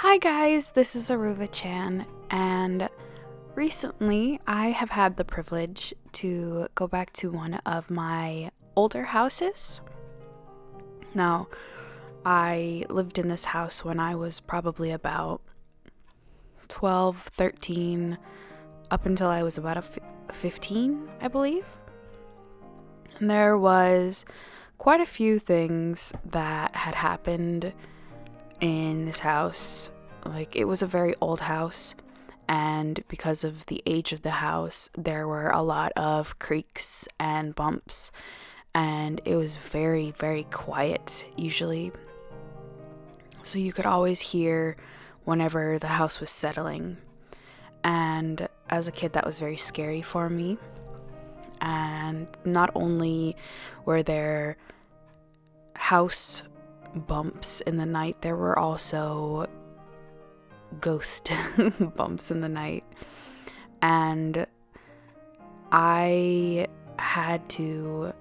Hi guys, this is AruvaChan, and recently I have had the privilege to go back to one of my older houses. Now, I lived in this house when I was probably about 12, 13, up until I was about 15, I believe. And there was quite a few things that had happened in this house. Like, it was a very old house, and because of the age of the house, there were a lot of creaks and bumps, and it was very, very quiet usually. So you could always hear whenever the house was settling. And as a kid, that was very scary for me. And not only were there house bumps in the night, there were also ghost bumps in the night. And I had to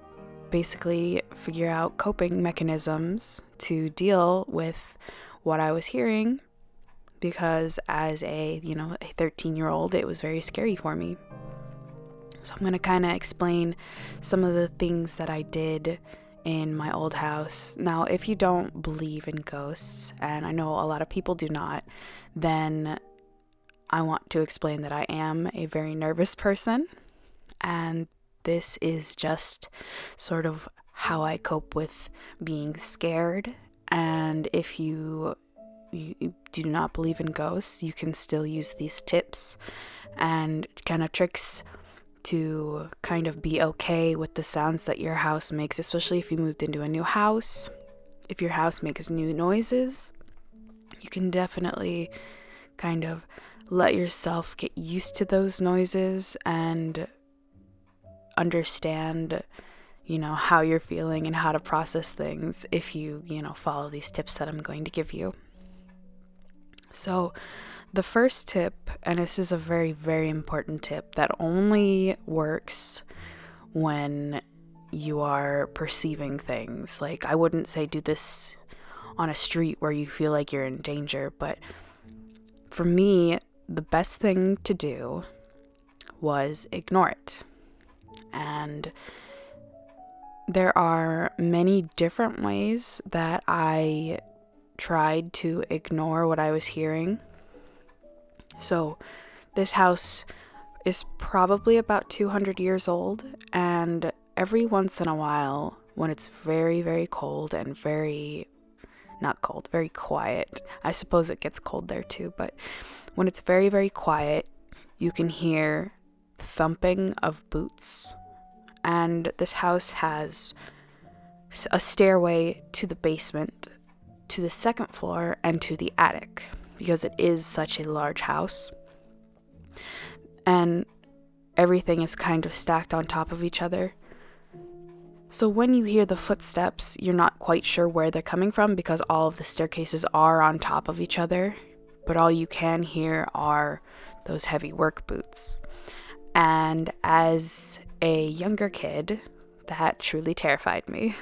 basically figure out coping mechanisms to deal with what I was hearing, because as a 13-year-old, it was very scary for me. So I'm going to kind of explain some of the things that I did in my old house. Now, if you don't believe in ghosts, and I know a lot of people do not, then I want to explain that I am a very nervous person, and this is just sort of how I cope with being scared. And if you do not believe in ghosts, you can still use these tips and kind of tricks to kind of be okay with the sounds that your house makes, especially if you moved into a new house. If your house makes new noises, you can definitely kind of let yourself get used to those noises and understand, how you're feeling and how to process things if you, follow these tips that I'm going to give you. So the first tip, and this is a very, very important tip that only works when you are perceiving things. Like, I wouldn't say do this on a street where you feel like you're in danger, but for me, the best thing to do was ignore it. And there are many different ways that I tried to ignore what I was hearing. So this house is probably about 200 years old, and every once in a while, when it's very, very cold and very quiet, I suppose it gets cold there too, but when it's very, very quiet, you can hear thumping of boots. And this house has a stairway to the basement, to the second floor, and to the attic, because it is such a large house. And everything is kind of stacked on top of each other. So when you hear the footsteps, you're not quite sure where they're coming from, because all of the staircases are on top of each other, but all you can hear are those heavy work boots. And as a younger kid, that truly terrified me.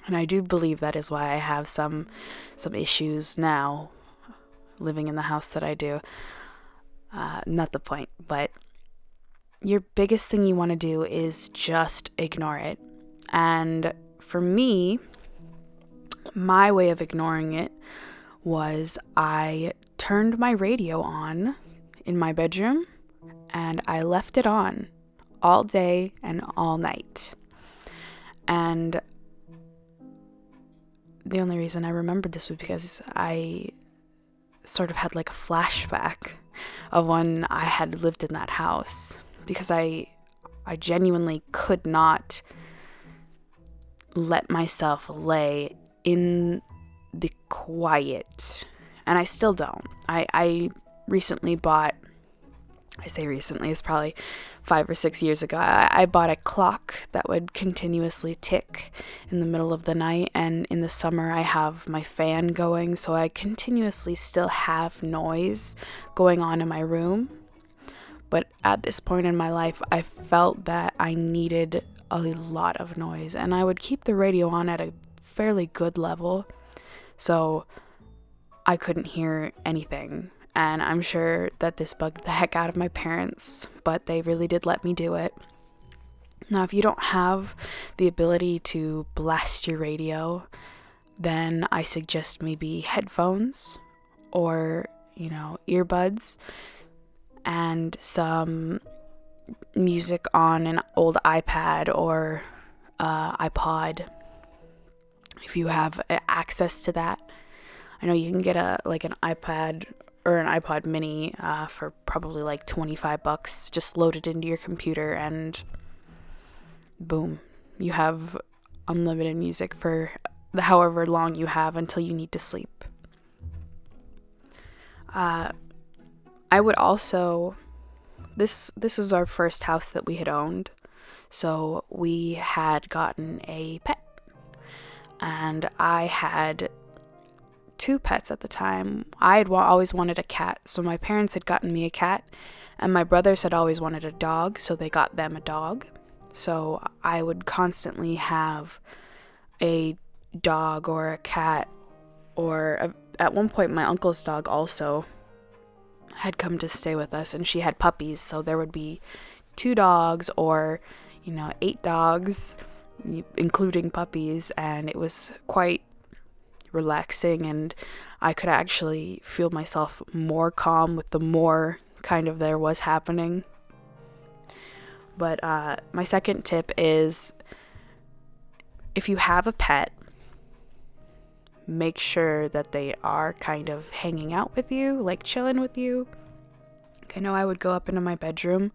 And I do believe that is why I have some issues now living in the house that I do. Not the point, but your biggest thing you want to do is just ignore it. And for me, my way of ignoring it was I turned my radio on in my bedroom and I left it on all day and all night. And the only reason I remembered this was because I sort of had like a flashback of when I had lived in that house, because I genuinely could not let myself lay in the quiet, and I still don't. I recently bought, I say recently, it's probably 5 or 6 years ago, I bought a clock that would continuously tick in the middle of the night, and in the summer I have my fan going, so I continuously still have noise going on in my room. But at this point in my life, I felt that I needed a lot of noise, and I would keep the radio on at a fairly good level. So I couldn't hear anything. And I'm sure that this bugged the heck out of my parents, but they really did let me do it. Now, if you don't have the ability to blast your radio, then I suggest maybe headphones or, earbuds and some music on an old iPad or iPod if you have access to that. I know you can get an iPad or an iPod mini for probably like $25. Just load it into your computer and boom, you have unlimited music for however long you have until you need to sleep. I would also, this was our first house that we had owned, so we had gotten a pet, and I had 2 pets at the time. I had always wanted a cat, so my parents had gotten me a cat, and my brothers had always wanted a dog, so they got them a dog. So I would constantly have a dog or a cat, or at one point my uncle's dog also had come to stay with us, and she had puppies, so there would be 2 dogs or 8 dogs including puppies, and it was quite relaxing, and I could actually feel myself more calm with the more kind of there was happening. But my second tip is, if you have a pet, make sure that they are kind of hanging out with you, like chilling with you. I know I would go up into my bedroom,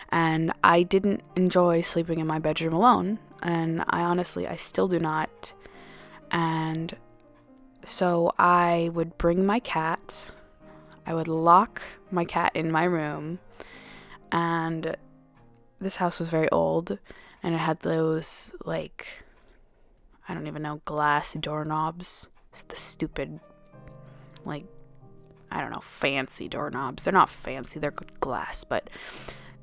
and I didn't enjoy sleeping in my bedroom alone, and I still do not. And so I would bring my cat, I would lock my cat in my room, and this house was very old, and it had those, I don't even know, glass doorknobs. It's the stupid, fancy doorknobs. They're not fancy, they're good glass, but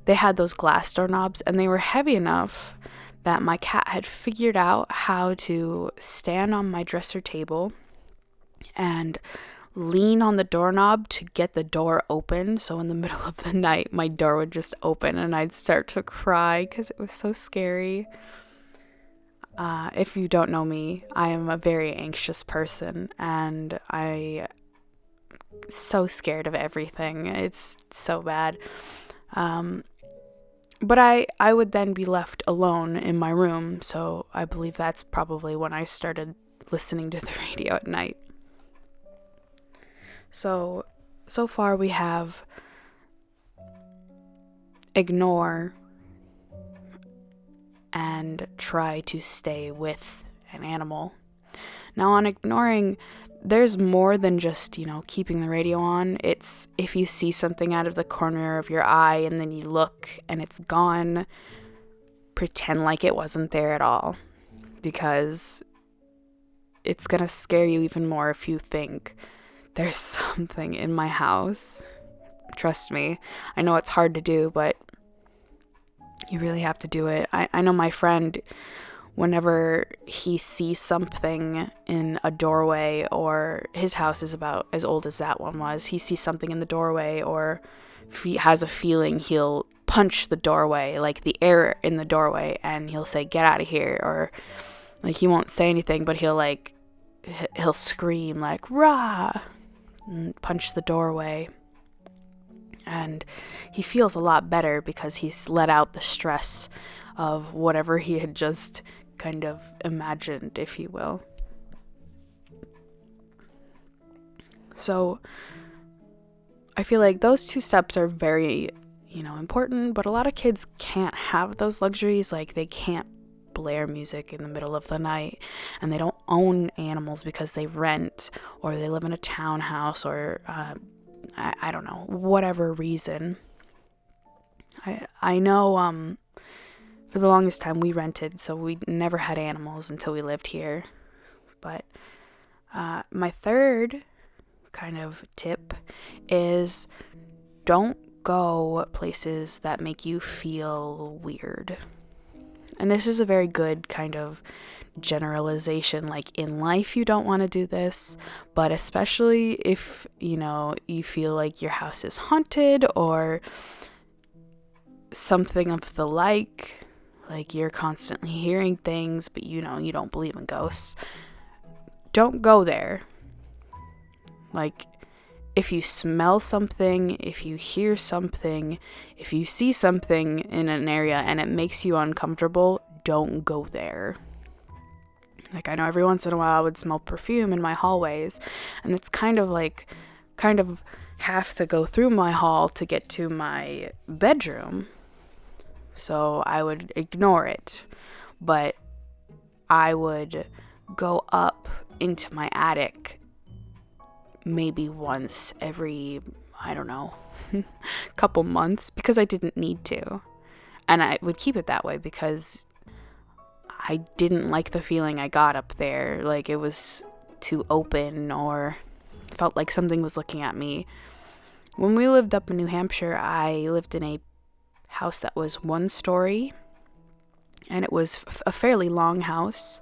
they had those glass doorknobs, and they were heavy enough that my cat had figured out how to stand on my dresser table and lean on the doorknob to get the door open. So in the middle of the night, my door would just open and I'd start to cry because it was so scary. If you don't know me, I am a very anxious person, and I so scared of everything. It's so bad. But I would then be left alone in my room, so I believe that's probably when I started listening to the radio at night. So far we have ignore and try to stay with an animal. Now, on ignoring, there's more than just, keeping the radio on. It's if you see something out of the corner of your eye and then you look and it's gone, pretend like it wasn't there at all, because it's gonna scare you even more if you think there's something in my house. Trust me, I know it's hard to do, but you really have to do it. I know my friend, whenever he sees something in a doorway, or his house is about as old as that one was, he sees something in the doorway, or if he has a feeling, he'll punch the doorway, like the air in the doorway, and he'll say, "Get out of here," or he won't say anything, but he'll scream like, "Rah!" and punch the doorway. And he feels a lot better because he's let out the stress of whatever he had just kind of imagined, if you will. So I feel like those 2 steps are very, important, but a lot of kids can't have those luxuries. They can't blare music in the middle of the night, and they don't own animals because they rent, or they live in a townhouse, or I don't know, whatever reason. I know for the longest time we rented, so we never had animals until we lived here. But my third kind of tip is, don't go places that make you feel weird. And this is a very good kind of generalization. Like in life, you don't want to do this, but especially if, you feel like your house is haunted or something of the like you're constantly hearing things, but you don't believe in ghosts, don't go there. Like, if you smell something, if you hear something, if you see something in an area and it makes you uncomfortable, don't go there. Like, I know every once in a while I would smell perfume in my hallways, and it's kind of have to go through my hall to get to my bedroom. So I would ignore it, but I would go up into my attic maybe once every, I don't know, couple months, because I didn't need to. And I would keep it that way because I didn't like the feeling I got up there. Like, it was too open or felt like something was looking at me. When we lived up in New Hampshire, I lived in a house that was 1 story, and it was a fairly long house,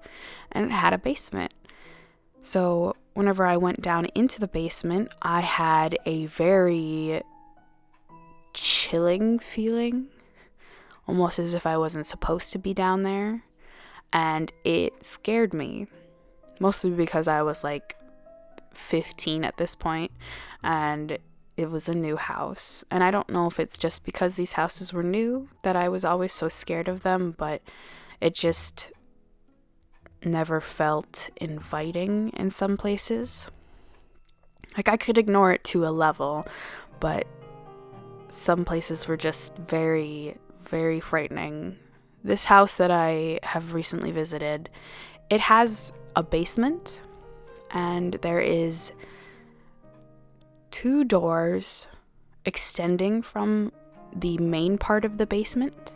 and it had a basement. So whenever I went down into the basement, I had a very chilling feeling, almost as if I wasn't supposed to be down there, and it scared me, mostly because I was like 15 at this point, and it was a new house. And I don't know if it's just because these houses were new that I was always so scared of them, but it just never felt inviting in some places. Like, I could ignore it to a level, but some places were just very, very frightening. This house that I have recently visited, it has a basement, and there is 2 doors extending from the main part of the basement.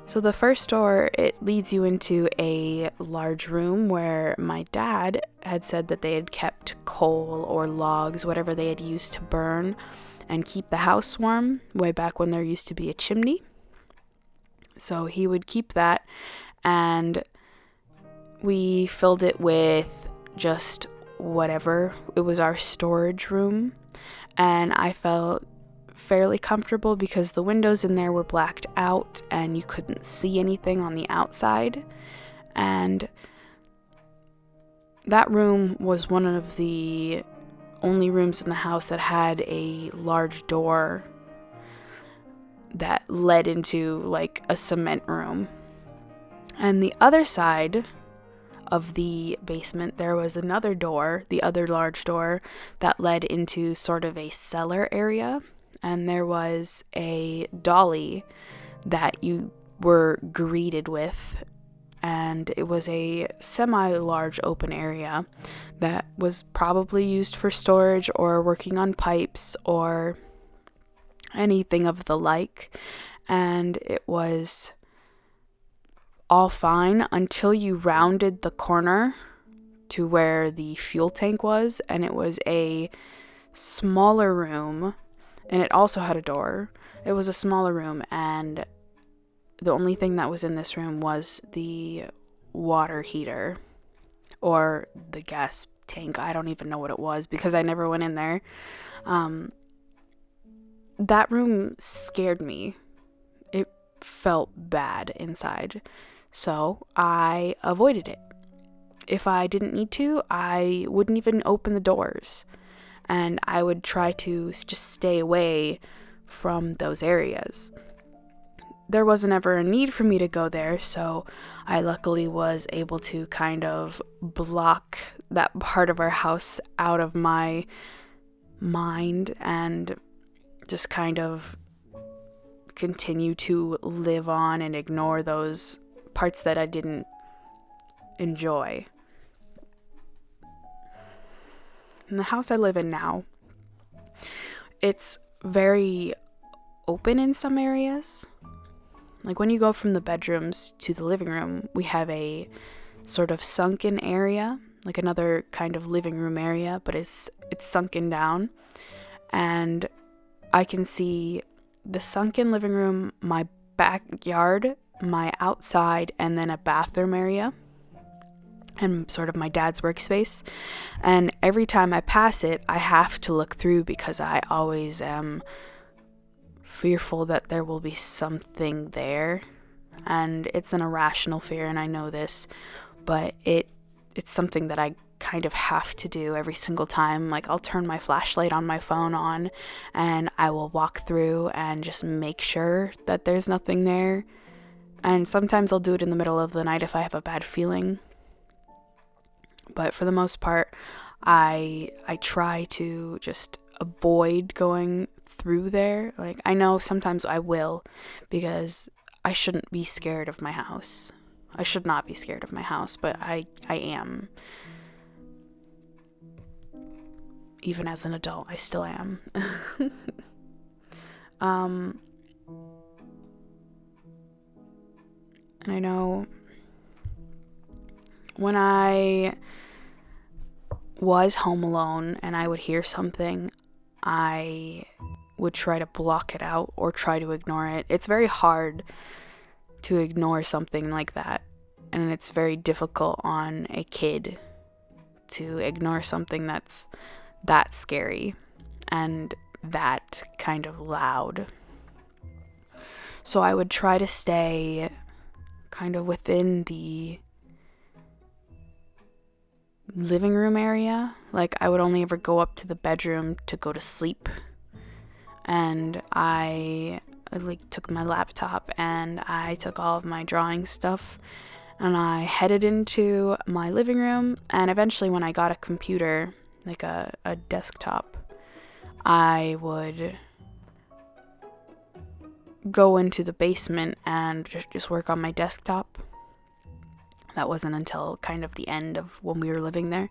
So the first door, it leads you into a large room where my dad had said that they had kept coal or logs, whatever they had used to burn and keep the house warm, way back when there used to be a chimney. So he would keep that, and we filled it with just whatever. It was our storage room, and I felt fairly comfortable because the windows in there were blacked out and you couldn't see anything on the outside. And that room was one of the only rooms in the house that had a large door that led into like a cement room. And the other side of the basement, there was another door, the other large door, that led into sort of a cellar area. And there was a dolly that you were greeted with. And it was a semi-large open area that was probably used for storage or working on pipes or anything of the like. And it was all fine until you rounded the corner to where the fuel tank was, and it was a smaller room, and it also had a door. It was a smaller room, and the only thing that was in this room was the water heater or the gas tank. I don't even know what it was because I never went in there. That room scared me. It felt bad inside. So I avoided it. If I didn't need to, I wouldn't even open the doors. And I would try to just stay away from those areas. There wasn't ever a need for me to go there, so I luckily was able to kind of block that part of our house out of my mind and just kind of continue to live on and ignore those parts that I didn't enjoy. In the house I live in now, it's very open in some areas. Like when you go from the bedrooms to the living room, we have a sort of sunken area, like another kind of living room area, but it's sunken down. And I can see the sunken living room, my backyard, my outside and then a bathroom area and sort of my dad's workspace. And every time I pass it, I have to look through because I always am fearful that there will be something there. And it's an irrational fear, and I know this, but it's something that I kind of have to do every single time. Like, I'll turn my flashlight on my phone on and I will walk through and just make sure that there's nothing there. And sometimes I'll do it in the middle of the night if I have a bad feeling. But for the most part, I try to just avoid going through there. Like, I know sometimes I will, because I shouldn't be scared of my house. I should not be scared of my house, but I am. Even as an adult, I still am. And I know when I was home alone and I would hear something, I would try to block it out or try to ignore it. It's very hard to ignore something like that, and it's very difficult on a kid to ignore something that's that scary and that kind of loud. So I would try to stay kind of within the living room area. Like, I would only ever go up to the bedroom to go to sleep. And I took my laptop and I took all of my drawing stuff and I headed into my living room. And eventually, when I got a computer, like a desktop, I would go into the basement and just work on my desktop. That wasn't until kind of the end of when we were living there.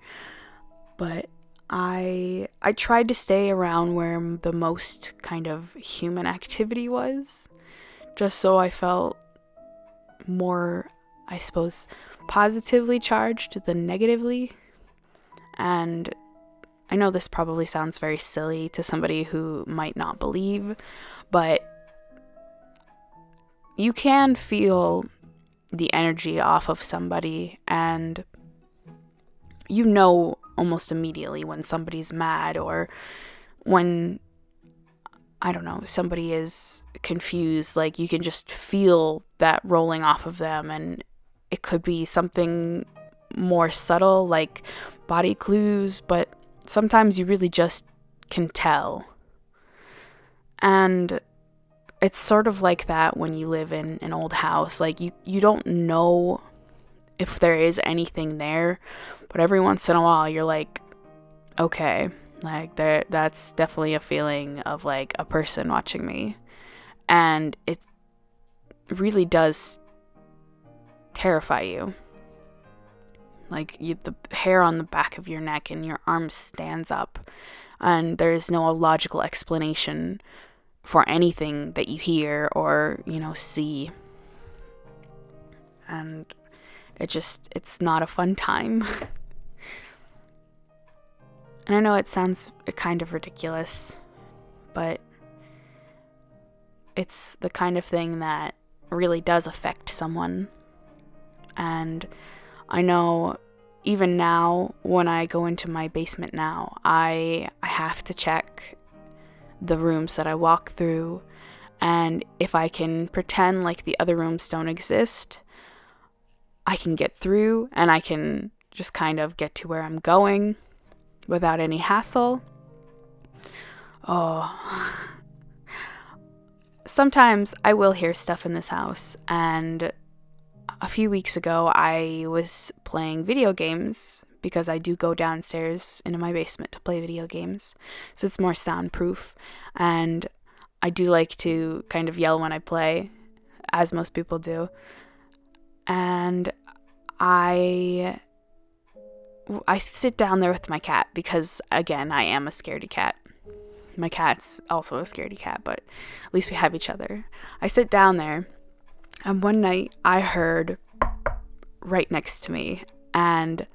But I tried to stay around where the most kind of human activity was, just so I felt more, I suppose, positively charged than negatively. And I know this probably sounds very silly to somebody who might not believe, but you can feel the energy off of somebody, and you know almost immediately when somebody's mad or when, I don't know, somebody is confused. Like, you can just feel that rolling off of them, and it could be something more subtle like body clues, but sometimes you really just can tell. And it's sort of like that when you live in an old house. Like, you don't know if there is anything there, but every once in a while you're like, okay, like that's definitely a feeling of like a person watching me. And it really does terrify you. Like, the hair on the back of your neck and your arm stands up, and there's no logical explanation for anything that you hear or, see. And it's not a fun time. And I know it sounds kind of ridiculous, but it's the kind of thing that really does affect someone. And I know even now, when I go into my basement now, I have to check the rooms that I walk through, and if I can pretend like the other rooms don't exist, I can get through and I can just kind of get to where I'm going without any hassle. Oh, sometimes I will hear stuff in this house, and a few weeks ago I was playing video games, because I do go downstairs into my basement to play video games, so it's more soundproof, and I do like to kind of yell when I play, as most people do. And I sit down there with my cat, because again, I am a scaredy cat. My cat's also a scaredy cat, but at least we have each other. I sit down there, and one night I heard right next to me, and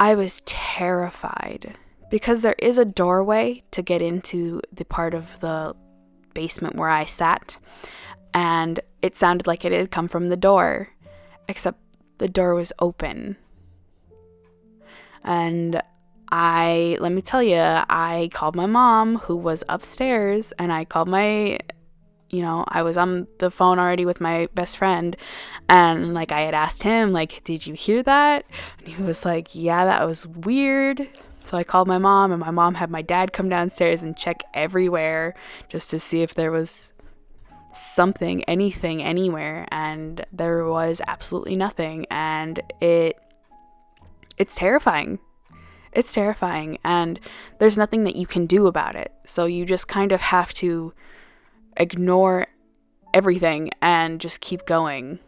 I was terrified, because there is a doorway to get into the part of the basement where I sat, and it sounded like it had come from the door, except the door was open. And let me tell you, I called my mom, who was upstairs, and I called I was on the phone already with my best friend, and like I had asked him, like, did you hear that? And he was like, yeah, that was weird. So I called my mom, and my mom had my dad come downstairs and check everywhere just to see if there was something, anything, anywhere, and there was absolutely nothing. And it's terrifying. It's terrifying, and there's nothing that you can do about it. So you just kind of have to ignore everything and just keep going.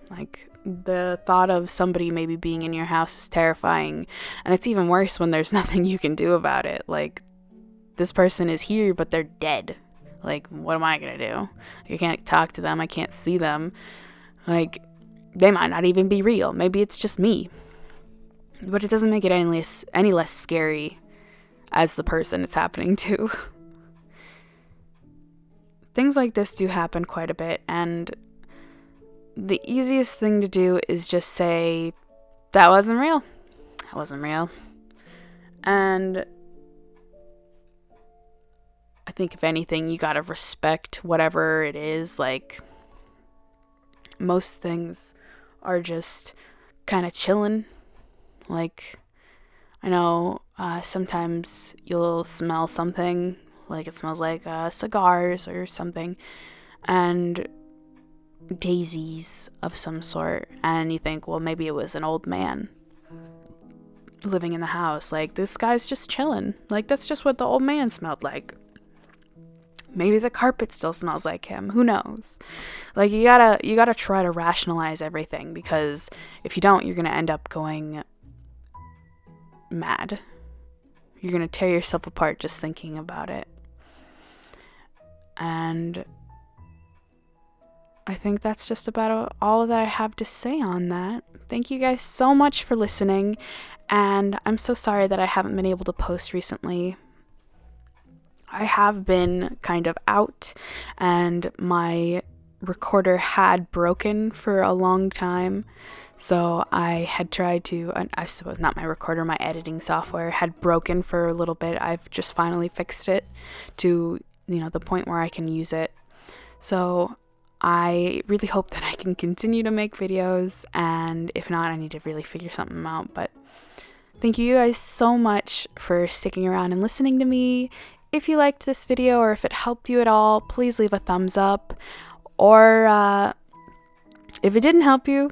Like, the thought of somebody maybe being in your house is terrifying, and it's even worse when there's nothing you can do about it. Like, this person is here, but they're dead. Like, what am I gonna do? I can't talk to them, I can't see them. Like, they might not even be real. Maybe it's just me. But it doesn't make it any less scary as the person it's happening to. Things like this do happen quite a bit, and the easiest thing to do is just say, that wasn't real. That wasn't real. And I think if anything, you gotta respect whatever it is. Like, most things are just kind of chilling. Like, I know sometimes you'll smell something, like it smells like cigars or something, and daisies of some sort, and you think, well, maybe it was an old man living in the house. Like, this guy's just chilling. Like, that's just what the old man smelled like. Maybe the carpet still smells like him. Who knows? Like, you gotta try to rationalize everything, because if you don't, you're gonna end up going mad. You're gonna tear yourself apart just thinking about it. And I think that's just about all that I have to say on that. Thank you guys so much for listening, and I'm so sorry that I haven't been able to post recently. I have been kind of out, and my recorder had broken for a long time. So I had tried to, I suppose not my recorder, my editing software had broken for a little bit. I've just finally fixed it to, the point where I can use it. So I really hope that I can continue to make videos, and if not, I need to really figure something out. But thank you guys so much for sticking around and listening to me. If you liked this video, or if it helped you at all, please leave a thumbs up. Or if it didn't help you,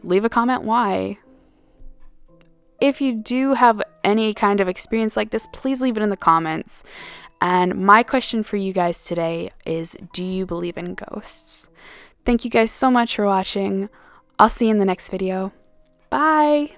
leave a comment why. If you do have any kind of experience like this, please leave it in the comments. And my question for you guys today is, do you believe in ghosts? Thank you guys so much for watching. I'll see you in the next video. Bye!